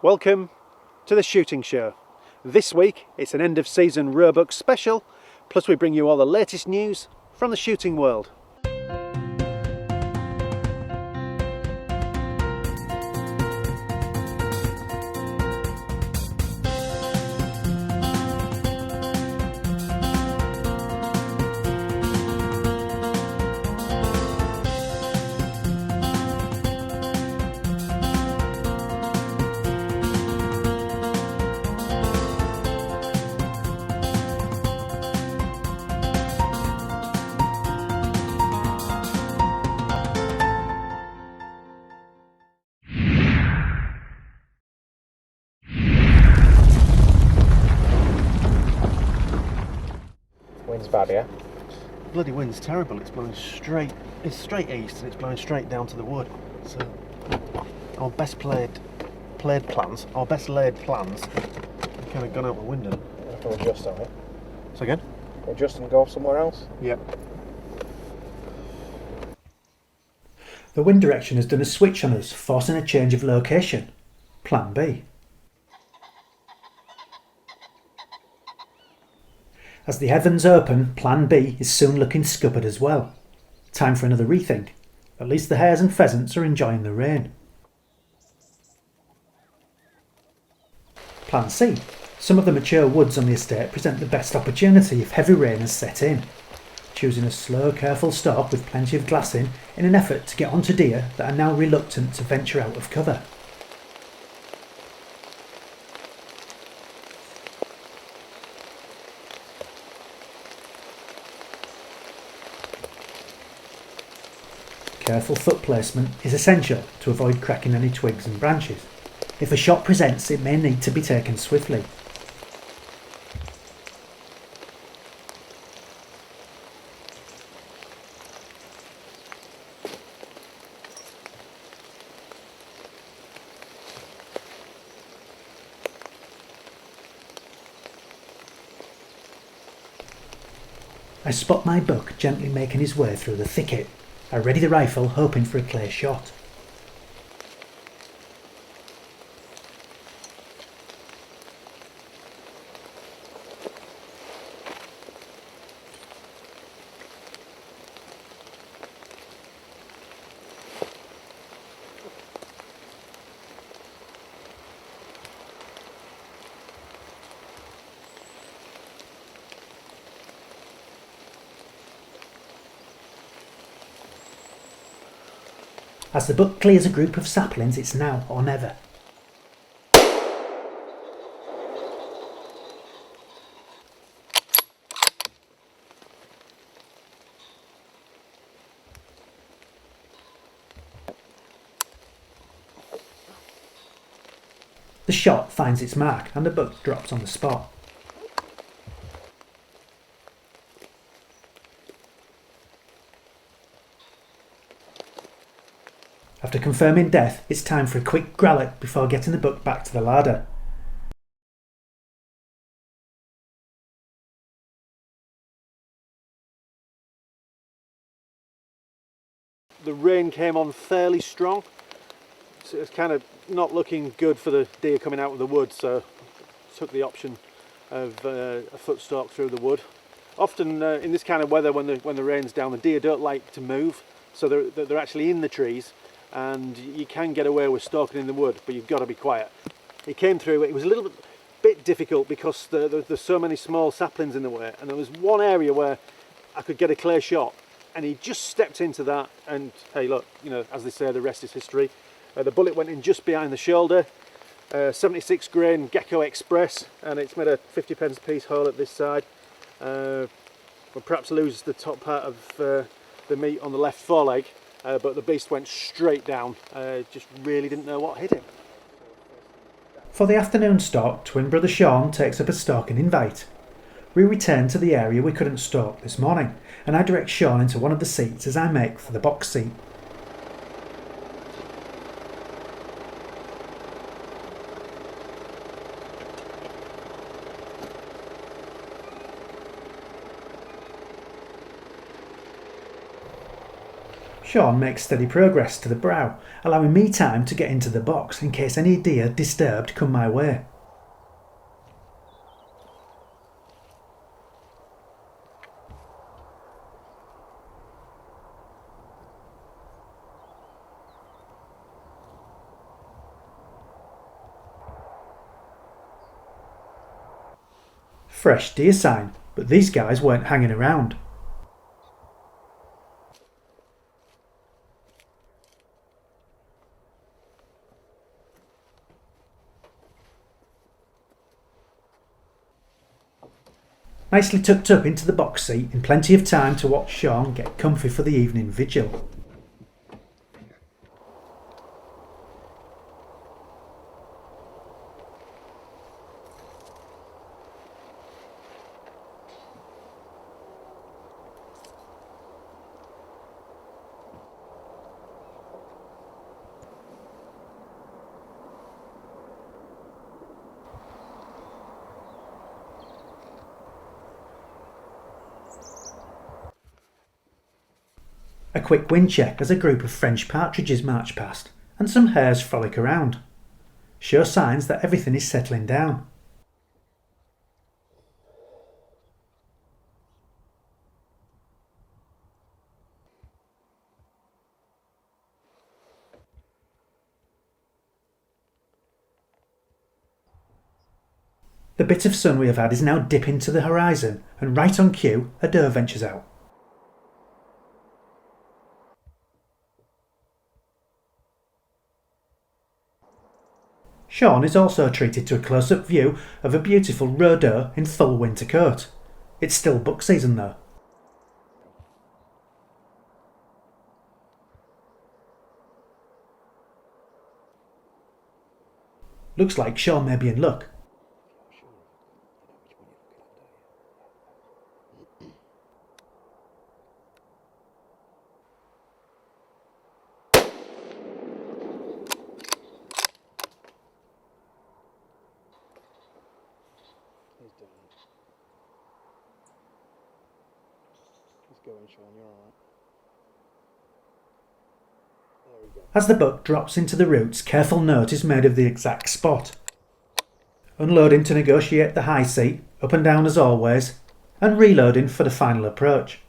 Welcome to the shooting show. This week it's an end of season roebuck special, plus we bring you all the latest news from the shooting world. Wind's bad, yeah? Bloody wind's terrible. It's blowing straight. It's straight east and it's blowing straight down to the wood. So our best laid plans have kind of gone out the window. If we adjust on it. So again? Adjust and go somewhere else? Yep. The wind direction has done a switch on us, forcing a change of location. Plan B. As the heavens open, Plan B is soon looking scuppered as well. Time for another rethink. At least the hares and pheasants are enjoying the rain. Plan C. Some of the mature woods on the estate present the best opportunity if heavy rain has set in. Choosing a slow, careful stalk with plenty of glass in an effort to get onto deer that are now reluctant to venture out of cover. Careful foot placement is essential to avoid cracking any twigs and branches. If a shot presents, it may need to be taken swiftly. I spot my buck gently making his way through the thicket. I ready the rifle, hoping for a clear shot. As the buck clears a group of saplings, it's now or never. The shot finds its mark and the buck drops on the spot. After confirming death, it's time for a quick gralloch before getting the buck back to the larder. The rain came on fairly strong, so it's kind of not looking good for the deer coming out of the wood, so took the option of a foot stalk through the wood. Often in this kind of weather, when the rain's down, the deer don't like to move, so they're actually in the trees, and you can get away with stalking in the wood, but you've got to be quiet. He came through. It was a little bit difficult because there's so many small saplings in the way, and there was one area where I could get a clear shot, and he just stepped into that, and hey, look, you know, as they say, the rest is history. The bullet went in just behind the shoulder. 76 grain Gecko Express, and it's made a 50p a piece hole at this side. We'll perhaps lose the top part of the meat on the left foreleg, but the beast went straight down. Just really didn't know what hit him. For the afternoon stalk, twin brother Shaun takes up a stalking invite. We return to the area we couldn't stalk this morning, and I direct Shaun into one of the seats as I make for the box seat. Shaun makes steady progress to the brow, allowing me time to get into the box in case any deer disturbed come my way. Fresh deer sign, but these guys weren't hanging around. Nicely tucked up into the box seat in plenty of time to watch Shaun get comfy for the evening vigil. A quick wind check as a group of French partridges march past and some hares frolic around. Sure signs that everything is settling down. The bit of sun we have had is now dipping to the horizon, and right on cue, a doe ventures out. Shaun is also treated to a close-up view of a beautiful roe doe in full winter coat. It's still buck season though. Looks like Shaun may be in luck. He's going, Shaun, you're alright. There we go. As the buck drops into the roots, careful note is made of the exact spot. Unloading to negotiate the high seat, up and down as always, and reloading for the final approach.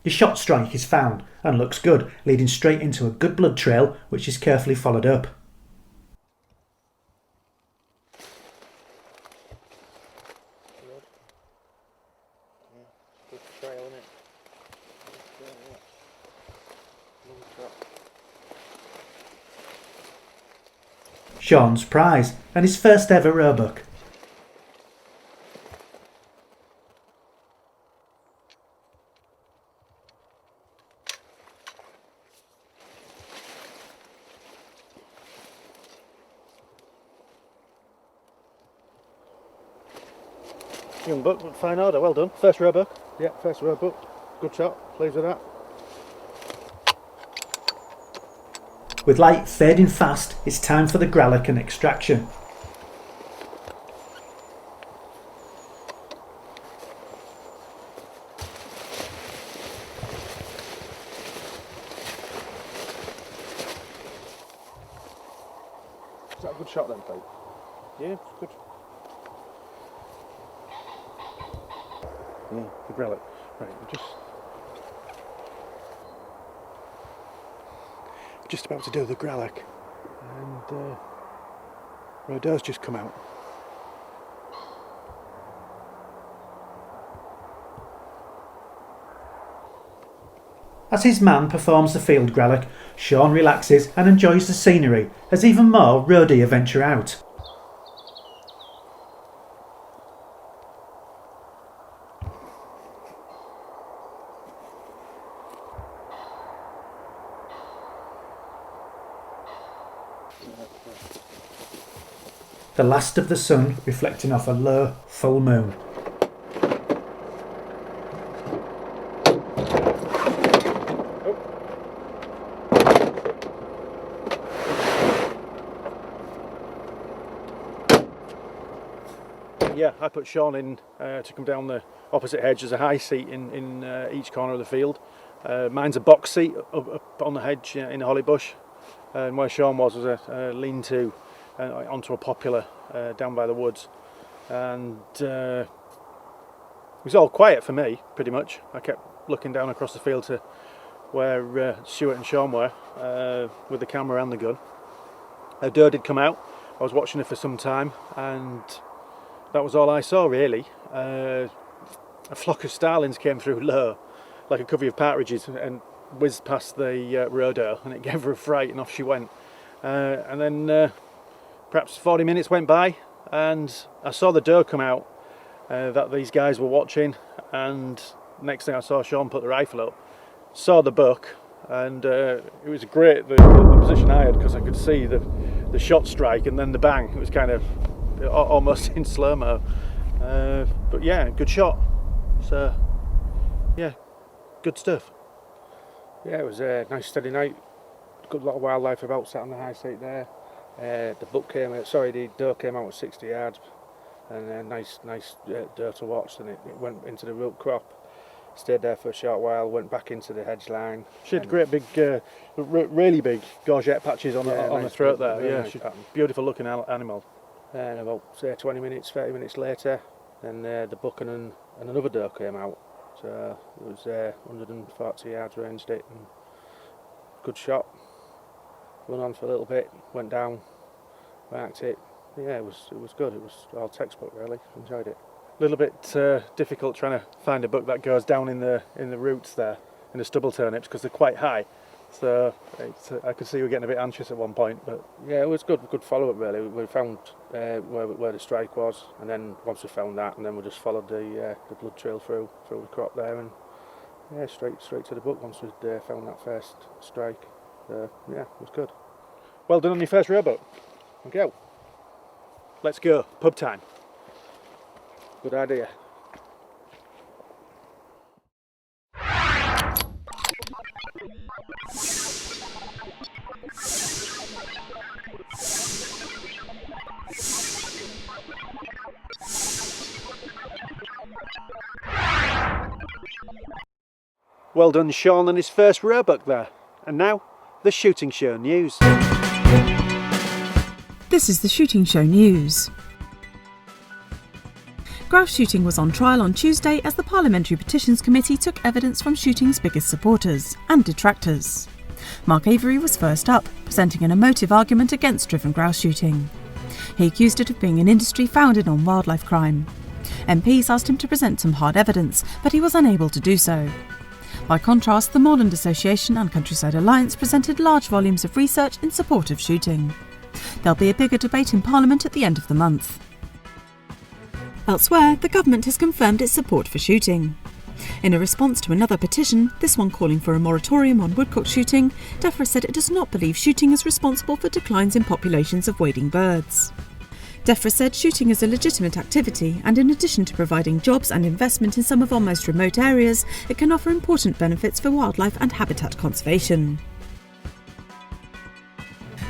Your shot strike is found and looks good, leading straight into a good blood trail which is carefully followed up. Good trail, innit? Yeah. Long shot. Shaun's prize and his first ever roebuck. Young buck, fine order, well done. First roebuck. Yeah, first roebuck. Good shot, pleased with that. With light fading fast, it's time for the gralloch and extraction. Is that a good shot then, Pete? Yeah, good. Yeah, the grellic. Right, we're just about to do the grellic, and roedoe's just come out. As his man performs the field gralloch, Shaun relaxes and enjoys the scenery as even more roe deer venture out. The last of the sun reflecting off a low, full moon. Yeah, I put Shaun in to come down the opposite hedge. There's a high seat in each corner of the field. Mine's a box seat up on the hedge in a holly bush, and where Shaun was a lean-to onto a poplar down by the woods. And it was all quiet for me, pretty much. I kept looking down across the field to where Stuart and Shaun were with the camera and the gun. A doe did come out. I was watching her for some time, and that was all I saw really. A flock of starlings came through low, like a covey of partridges, and whizzed past the roe doe, and it gave her a fright, and off she went. And then perhaps 40 minutes went by, and I saw the doe come out that these guys were watching, and next thing I saw Shaun put the rifle up, saw the buck, and it was great the position I had, because I could see the shot strike and then the bang. It was kind of almost in slow-mo, but yeah, good shot. So yeah, good stuff. Yeah, it was a nice steady night. Good lot of wildlife about, sat on the high seat there. The doe came out at 60 yards, and a nice doe to watch. And it went into the root crop, stayed there for a short while, went back into the hedge line. She had great big, really big gorget patches on the throat there. Yeah, nice beautiful looking animal. And about say 20 minutes, 30 minutes later, then the buck and another doe came out. So it was 140 yards ranged it, and good shot. Went on for a little bit, went down, marked it. Yeah, it was good. It was all textbook really. Enjoyed it. A little bit difficult trying to find a buck that goes down in the roots there, in the stubble turnips, because they're quite high. So I could see we were getting a bit anxious at one point, but yeah, it was good follow up really. We found where the strike was, and then once we found that, and then we just followed the blood trail through the crop there, and yeah, straight to the buck once we'd found that first strike. Yeah, it was good. Well done on your first roebuck. Okay, let's go. Pub time. Good idea. Well done, Shaun, on his first roebuck there. And now, the shooting show news. This is the shooting show news. Grouse shooting was on trial on Tuesday as the Parliamentary Petitions Committee took evidence from shooting's biggest supporters and detractors. Mark Avery was first up, presenting an emotive argument against driven grouse shooting. He accused it of being an industry founded on wildlife crime. MPs asked him to present some hard evidence, but he was unable to do so. By contrast, the Moorland Association and Countryside Alliance presented large volumes of research in support of shooting. There'll be a bigger debate in Parliament at the end of the month. Elsewhere, the government has confirmed its support for shooting. In a response to another petition, this one calling for a moratorium on woodcock shooting, DEFRA said it does not believe shooting is responsible for declines in populations of wading birds. DEFRA said shooting is a legitimate activity, and in addition to providing jobs and investment in some of our most remote areas, it can offer important benefits for wildlife and habitat conservation.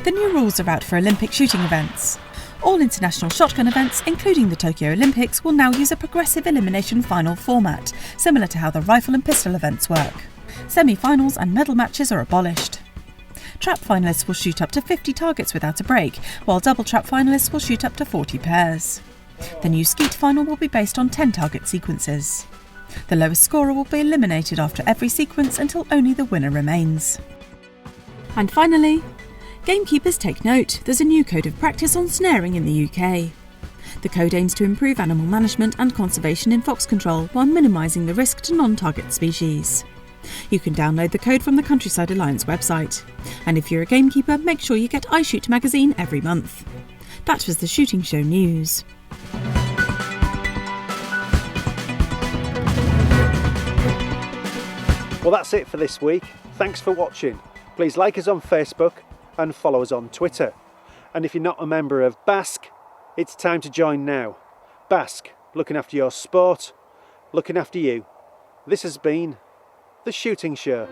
The new rules are out for Olympic shooting events. All international shotgun events, including the Tokyo Olympics, will now use a progressive elimination final format, similar to how the rifle and pistol events work. Semi-finals and medal matches are abolished. Trap finalists will shoot up to 50 targets without a break, while double trap finalists will shoot up to 40 pairs. The new skeet final will be based on 10 target sequences. The lowest scorer will be eliminated after every sequence until only the winner remains. And finally, gamekeepers take note, there's a new code of practice on snaring in the UK. The code aims to improve animal management and conservation in fox control while minimising the risk to non-target species. You can download the code from the Countryside Alliance website. And if you're a gamekeeper, make sure you get iShoot magazine every month. That was the Shooting Show news. Well, that's it for this week. Thanks for watching. Please like us on Facebook and follow us on Twitter. And if you're not a member of BASC, it's time to join now. BASC, looking after your sport, looking after you. This has been The Shooting Show.